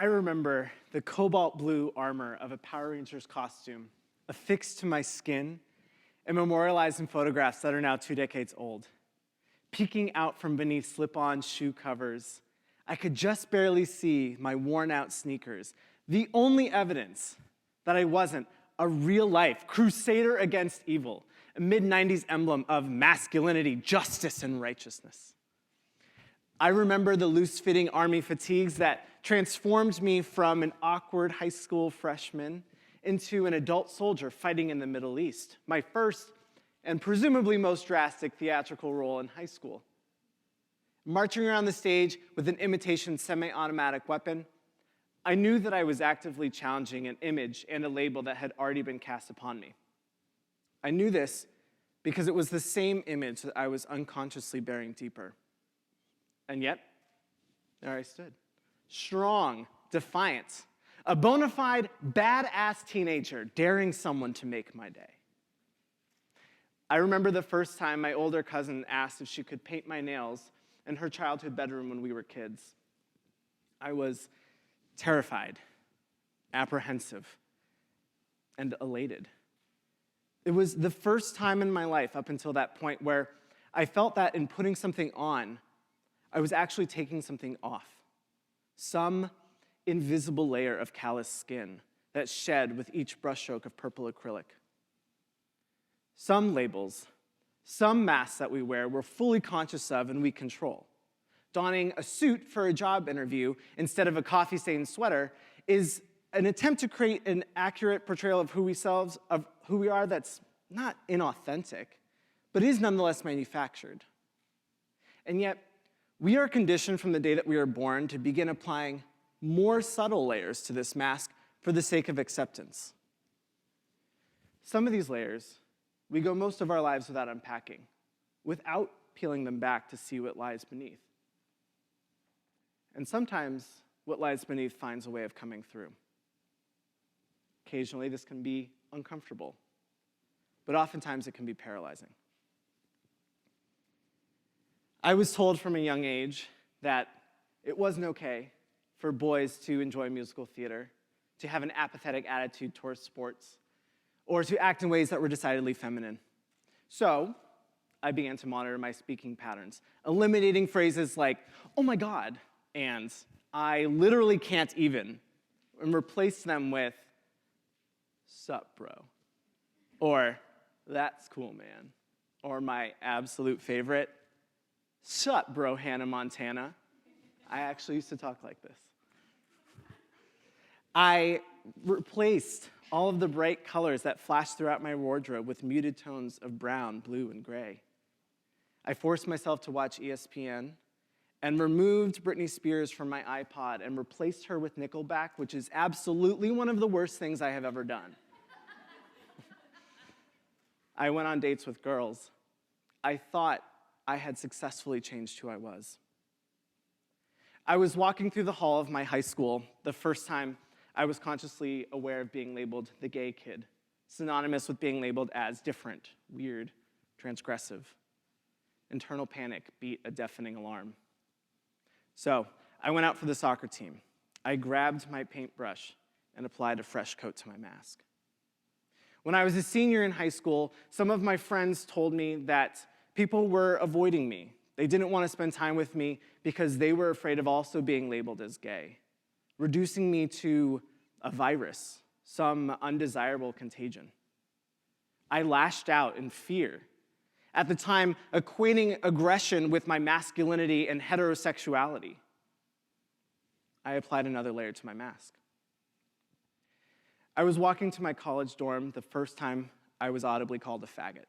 I remember the cobalt blue armor of a Power Rangers costume affixed to my skin and memorialized in photographs that are now 2 decades old. Peeking out from beneath slip-on shoe covers, I could just barely see my worn-out sneakers, the only evidence that I wasn't a real-life crusader against evil, a mid-90s emblem of masculinity, justice, and righteousness. I remember the loose-fitting army fatigues that transformed me from an awkward high school freshman into an adult soldier fighting in the Middle East, my first and presumably most drastic theatrical role in high school. Marching around the stage with an imitation semi-automatic weapon, I knew that I was actively challenging an image and a label that had already been cast upon me. I knew this because it was the same image that I was unconsciously bearing deeper. And yet, there I stood, strong, defiant, a bona fide badass teenager daring someone to make my day. I remember the first time my older cousin asked if she could paint my nails in her childhood bedroom when we were kids. I was terrified, apprehensive, and elated. It was the first time in my life up until that point where I felt that in putting something on, I was actually taking something off. Some invisible layer of callous skin that shed with each brushstroke of purple acrylic. Some labels, some masks that we wear, we're fully conscious of and we control. Donning a suit for a job interview instead of a coffee-stained sweater is an attempt to create an accurate portrayal of who we are that's not inauthentic, but is nonetheless manufactured. And yet, we are conditioned from the day that we are born to begin applying more subtle layers to this mask for the sake of acceptance. Some of these layers, we go most of our lives without unpacking, without peeling them back to see what lies beneath. And sometimes, what lies beneath finds a way of coming through. Occasionally, this can be uncomfortable, but oftentimes it can be paralyzing. I was told from a young age that it wasn't okay for boys to enjoy musical theater, to have an apathetic attitude towards sports, or to act in ways that were decidedly feminine. So, I began to monitor my speaking patterns, eliminating phrases like, "oh my God," and "I literally can't even," and replaced them with, "sup, bro," or "that's cool, man," or my absolute favorite, "Sup, bro, Hannah Montana." I actually used to talk like this. I replaced all of the bright colors that flashed throughout my wardrobe with muted tones of brown, blue, and gray. I forced myself to watch ESPN and removed Britney Spears from my iPod and replaced her with Nickelback, which is absolutely one of the worst things I have ever done. I went on dates with girls. I thought I had successfully changed who I was. I was walking through the hall of my high school the first time I was consciously aware of being labeled the gay kid, synonymous with being labeled as different, weird, transgressive. Internal panic beat a deafening alarm. So, I went out for the soccer team. I grabbed my paintbrush and applied a fresh coat to my mask. When I was a senior in high school, some of my friends told me that people were avoiding me. They didn't want to spend time with me because they were afraid of also being labeled as gay, reducing me to a virus, some undesirable contagion. I lashed out in fear, at the time equating aggression with my masculinity and heterosexuality. I applied another layer to my mask. I was walking to my college dorm the first time I was audibly called a faggot.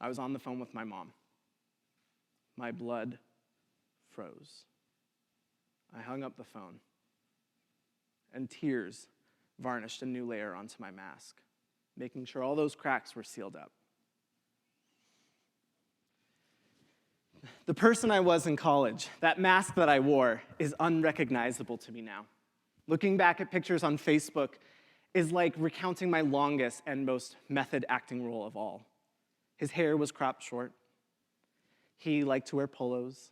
I was on the phone with my mom. My blood froze. I hung up the phone, and tears varnished a new layer onto my mask, making sure all those cracks were sealed up. The person I was in college, that mask that I wore, is unrecognizable to me now. Looking back at pictures on Facebook is like recounting my longest and most method acting role of all. His hair was cropped short. He liked to wear polos.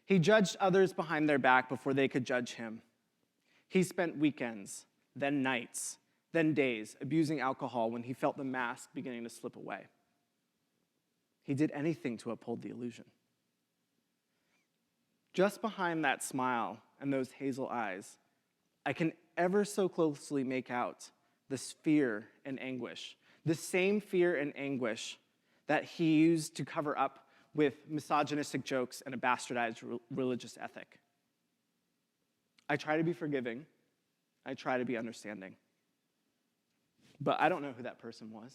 He judged others behind their back before they could judge him. He spent weekends, then nights, then days abusing alcohol when he felt the mask beginning to slip away. He did anything to uphold the illusion. Just behind that smile and those hazel eyes, I can ever so closely make out this fear and anguish, the same fear and anguish that he used to cover up with misogynistic jokes and a bastardized religious ethic. I try to be forgiving. I try to be understanding. But I don't know who that person was.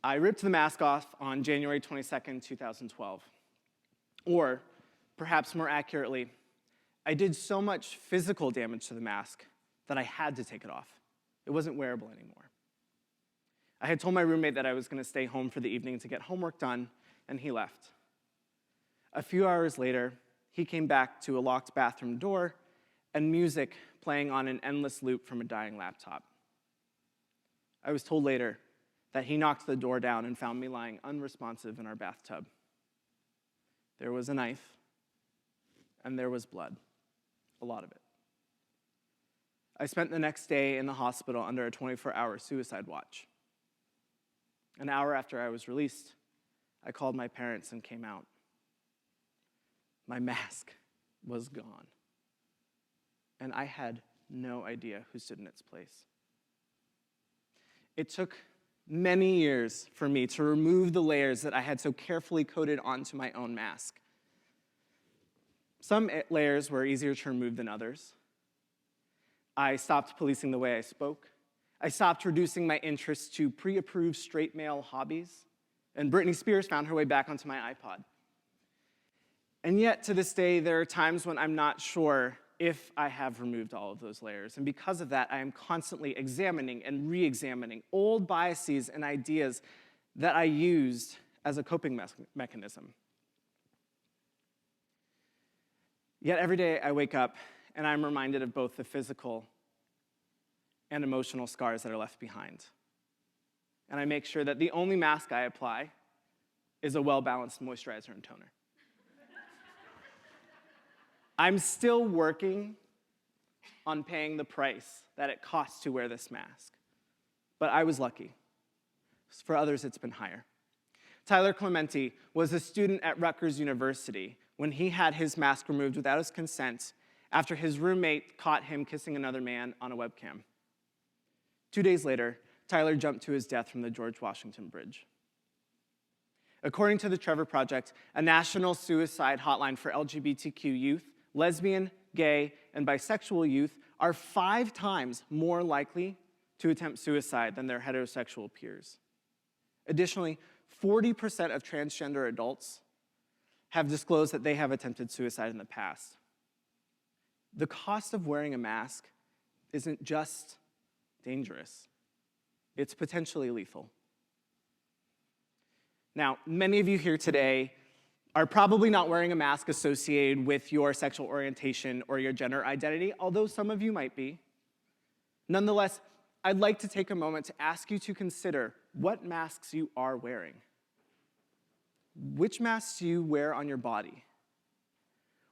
I ripped the mask off on January 22nd, 2012. Or, perhaps more accurately, I did so much physical damage to the mask that I had to take it off. It wasn't wearable anymore. I had told my roommate that I was going to stay home for the evening to get homework done, and he left. A few hours later, he came back to a locked bathroom door and music playing on an endless loop from a dying laptop. I was told later that he knocked the door down and found me lying unresponsive in our bathtub. There was a knife, and there was blood, a lot of it. I spent the next day in the hospital under a 24-hour suicide watch. An hour after I was released, I called my parents and came out. My mask was gone, and I had no idea who stood in its place. It took many years for me to remove the layers that I had so carefully coated onto my own mask. Some layers were easier to remove than others. I stopped policing the way I spoke. I stopped reducing my interests to pre-approved straight male hobbies. And Britney Spears found her way back onto my iPod. And yet, to this day, there are times when I'm not sure if I have removed all of those layers. And because of that, I am constantly examining and re-examining old biases and ideas that I used as a coping mechanism. Yet every day I wake up and I'm reminded of both the physical and emotional scars that are left behind. And I make sure that the only mask I apply is a well-balanced moisturizer and toner. I'm still working on paying the price that it costs to wear this mask. But I was lucky. For others, it's been higher. Tyler Clementi was a student at Rutgers University when he had his mask removed without his consent after his roommate caught him kissing another man on a webcam. 2 days later, Tyler jumped to his death from the George Washington Bridge. According to the Trevor Project, a national suicide hotline for LGBTQ youth, lesbian, gay, and bisexual youth are 5 times more likely to attempt suicide than their heterosexual peers. Additionally, 40% of transgender adults have disclosed that they have attempted suicide in the past. The cost of wearing a mask isn't just dangerous, it's potentially lethal. Now, many of you here today are probably not wearing a mask associated with your sexual orientation or your gender identity, although some of you might be. Nonetheless, I'd like to take a moment to ask you to consider what masks you are wearing. Which masks do you wear on your body?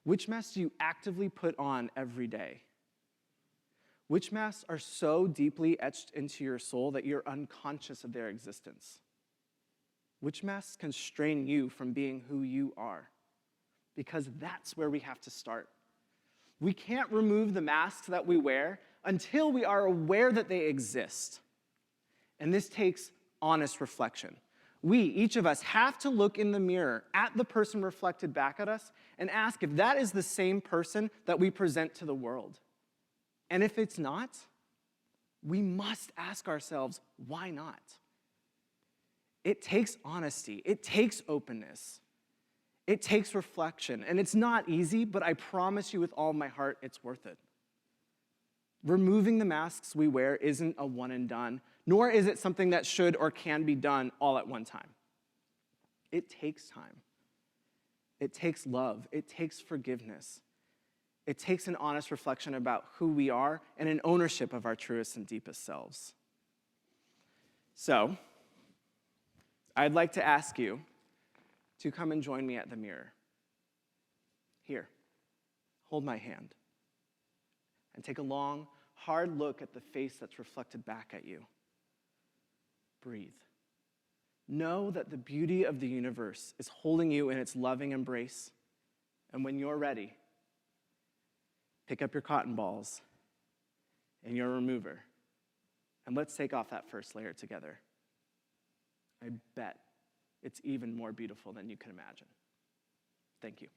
Which masks do you actively put on every day? Which masks are so deeply etched into your soul that you're unconscious of their existence? Which masks constrain you from being who you are? Because that's where we have to start. We can't remove the masks that we wear until we are aware that they exist. And this takes honest reflection. We, each of us, have to look in the mirror at the person reflected back at us and ask if that is the same person that we present to the world. And if it's not, we must ask ourselves, why not? It takes honesty, it takes openness, it takes reflection, and it's not easy, but I promise you with all my heart, it's worth it. Removing the masks we wear isn't a one and done, nor is it something that should or can be done all at one time. It takes time. It takes love. It takes forgiveness. It takes an honest reflection about who we are and an ownership of our truest and deepest selves. So, I'd like to ask you to come and join me at the mirror. Here, hold my hand. and take a long, hard look at the face that's reflected back at you. Breathe. Know that the beauty of the universe is holding you in its loving embrace. And when you're ready, pick up your cotton balls and your remover, and let's take off that first layer together. I bet it's even more beautiful than you can imagine. Thank you.